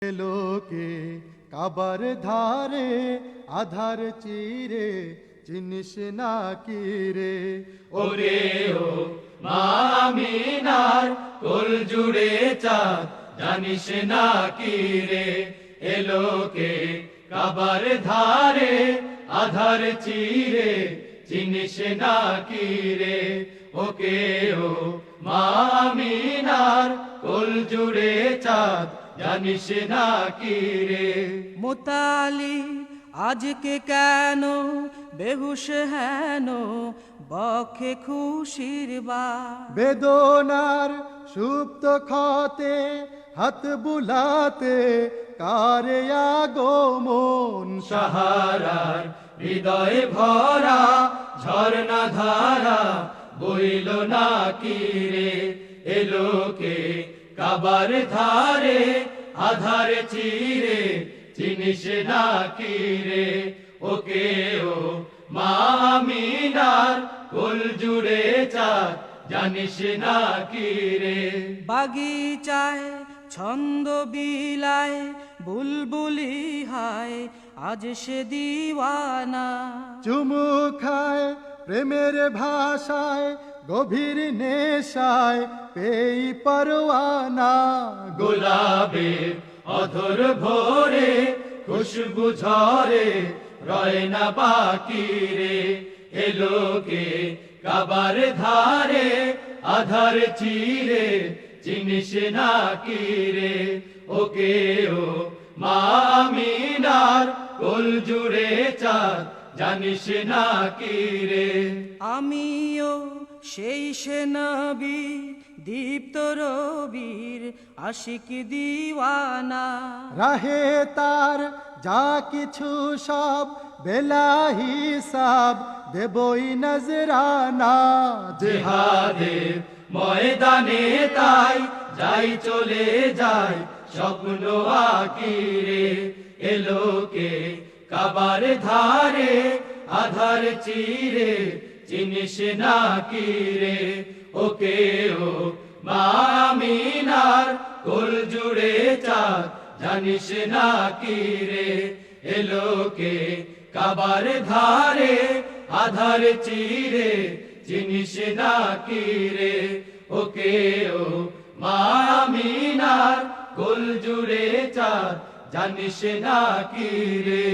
লোকে কাবার ধারে আধার চিরে চিনিস না কি রে ওরে ও মা আমিনার কোল জুড়ে চাঁদ জানিস না কি রে এলোকে কাবার ধারে আধার চিরে চিনিস না কি রে ওকে ও মা আমিনার কোল জুড়ে চাঁদ জানিস না কি রে মোতালি আজকে কেন বেহুশ হেন বক্ষে খুশির বা বেদনার সুপ্ত ক্ষতে হাত বুলাতে কারে আগমন সাহারার হৃদয়ে ভরা ঝর্ণা ধারা বইল না কি রে এলোকে কাবার ধারে আধার চিরে চিনিস না কি রে ওকে ও মা আমিনার কোল জুড়ে চাঁদ জানিস না কি রে বাগিচায় ছন্দ বিলায় বুলবুলি হায় আজ সে দিওয়ানা চুমু খায় প্রেমের ভাষায় গভীর নেশায় পেই পরওয়ানা গোলাপের অধর ভোরে খুশবু ঝরে রয় না বাকি রে এলোকে কাবার ধারে আধার চিরে চিনিস না কি রে ওকে ও মা আমিনার কোল জুড়ে চাঁদ জানিস না কি রে আমিও সেই সে নবী দীপ্ত রবির আশিক দিওয়ানা রাহে তার যা কিছু সব বেলা হিসাব দেবই নজরানা জিহাদের ময়দানে তাই যাই চলে যায় স্বপ্ন আকিরে এলোকে কাবার ধারে আধার চিরে চিনিস না কি রে ওকে ও মা আমিনার কোল জুড়ে চাঁদ জানিস না কি রে এলোকে কাবার ধারে আধার চিরে চিনিস না কি রে ওকে ও মা আমিনার কোল জুড়ে চাঁদ জানিস না কি রে